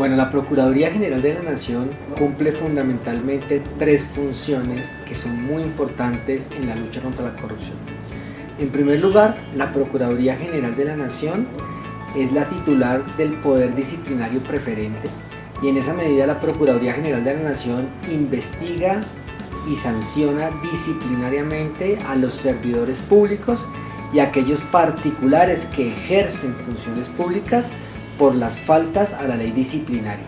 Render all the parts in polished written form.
Bueno, la Procuraduría General de la Nación cumple fundamentalmente tres funciones que son muy importantes en la lucha contra la corrupción. En primer lugar, la Procuraduría General de la Nación es la titular del poder disciplinario preferente y en esa medida la Procuraduría General de la Nación investiga y sanciona disciplinariamente a los servidores públicos y a aquellos particulares que ejercen funciones públicas por las faltas a la ley disciplinaria.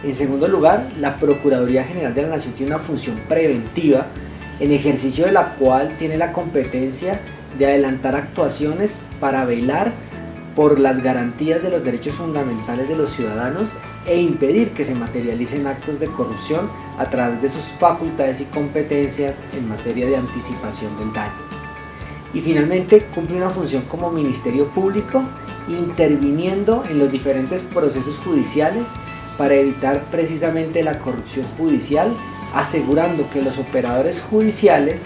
En segundo lugar, la Procuraduría General de la Nación tiene una función preventiva, en ejercicio de la cual tiene la competencia de adelantar actuaciones para velar por las garantías de los derechos fundamentales de los ciudadanos e impedir que se materialicen actos de corrupción a través de sus facultades y competencias en materia de anticipación del daño. Y finalmente cumple una función como Ministerio Público, interviniendo en los diferentes procesos judiciales para evitar precisamente la corrupción judicial, asegurando que los operadores judiciales,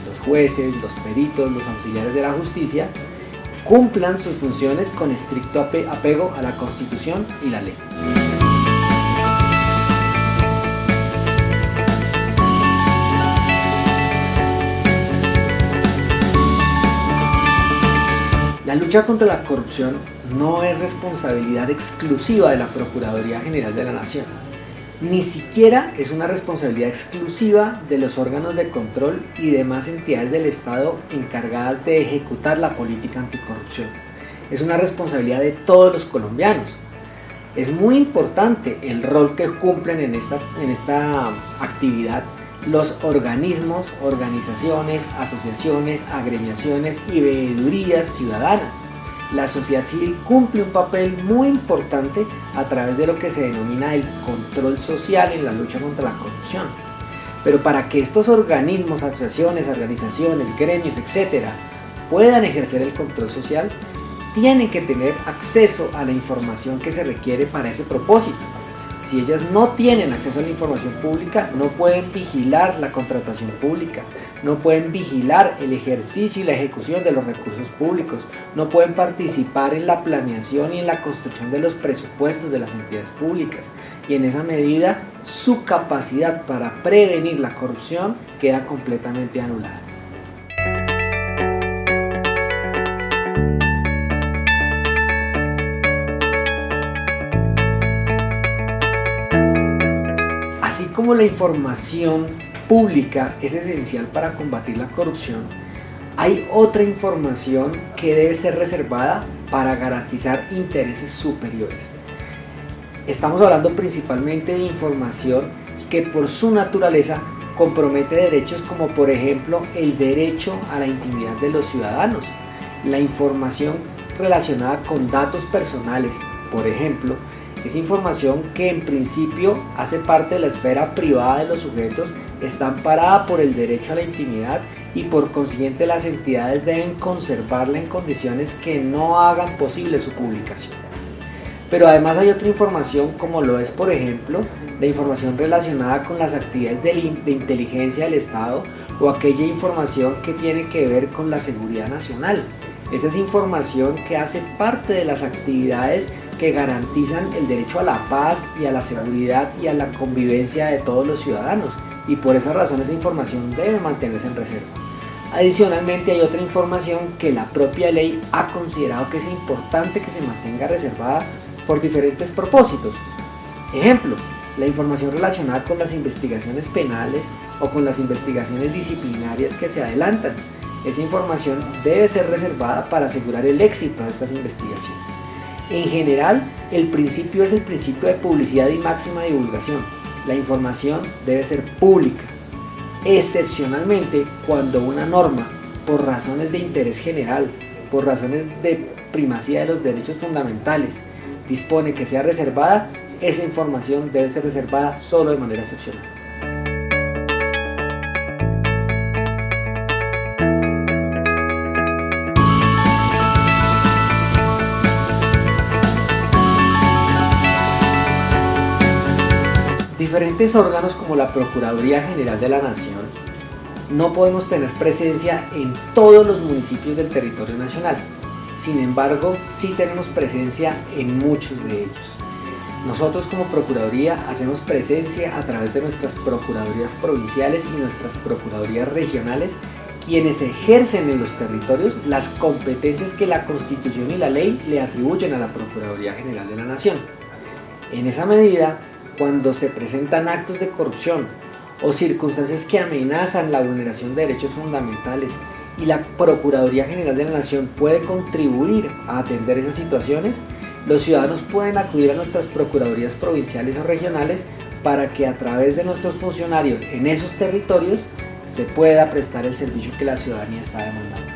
los jueces, los peritos, los auxiliares de la justicia, cumplan sus funciones con estricto apego a la Constitución y la ley. La lucha contra la corrupción no es responsabilidad exclusiva de la Procuraduría General de la Nación, ni siquiera es una responsabilidad exclusiva de los órganos de control y demás entidades del Estado encargadas de ejecutar la política anticorrupción. Es una responsabilidad de todos los colombianos. Es muy importante el rol que cumplen en esta actividad los organismos, organizaciones, asociaciones, agremiaciones y veedurías ciudadanas. La sociedad civil cumple un papel muy importante a través de lo que se denomina el control social en la lucha contra la corrupción. Pero para que estos organismos, asociaciones, organizaciones, gremios, etc., puedan ejercer el control social, tienen que tener acceso a la información que se requiere para ese propósito. Si ellas no tienen acceso a la información pública, no pueden vigilar la contratación pública, no pueden vigilar el ejercicio y la ejecución de los recursos públicos, no pueden participar en la planeación y en la construcción de los presupuestos de las entidades públicas. Y en esa medida, su capacidad para prevenir la corrupción queda completamente anulada. Así como la información pública es esencial para combatir la corrupción, hay otra información que debe ser reservada para garantizar intereses superiores. Estamos hablando principalmente de información que por su naturaleza compromete derechos como por ejemplo el derecho a la intimidad de los ciudadanos, la información relacionada con datos personales, por ejemplo, es información que en principio hace parte de la esfera privada de los sujetos, está amparada por el derecho a la intimidad y por consiguiente las entidades deben conservarla en condiciones que no hagan posible su publicación. Pero además hay otra información como lo es por ejemplo la información relacionada con las actividades de inteligencia del Estado o aquella información que tiene que ver con la seguridad nacional. Esa es información que hace parte de las actividades que garantizan el derecho a la paz y a la seguridad y a la convivencia de todos los ciudadanos, y por esa razón esa información debe mantenerse en reserva. Adicionalmente hay otra información que la propia ley ha considerado que es importante que se mantenga reservada por diferentes propósitos. Ejemplo, la información relacionada con las investigaciones penales o con las investigaciones disciplinarias que se adelantan. Esa información debe ser reservada para asegurar el éxito de estas investigaciones. En general, el principio es el principio de publicidad y máxima divulgación. La información debe ser pública. Excepcionalmente, cuando una norma, por razones de interés general, por razones de primacía de los derechos fundamentales, dispone que sea reservada, esa información debe ser reservada solo de manera excepcional. Diferentes órganos como la Procuraduría General de la Nación no podemos tener presencia en todos los municipios del territorio nacional. Sin embargo, sí tenemos presencia en muchos de ellos. Nosotros como Procuraduría hacemos presencia a través de nuestras Procuradurías provinciales y nuestras Procuradurías regionales, quienes ejercen en los territorios las competencias que la Constitución y la ley le atribuyen a la Procuraduría General de la Nación. En esa medida, cuando se presentan actos de corrupción o circunstancias que amenazan la vulneración de derechos fundamentales y la Procuraduría General de la Nación puede contribuir a atender esas situaciones, los ciudadanos pueden acudir a nuestras Procuradurías provinciales o regionales para que a través de nuestros funcionarios en esos territorios se pueda prestar el servicio que la ciudadanía está demandando.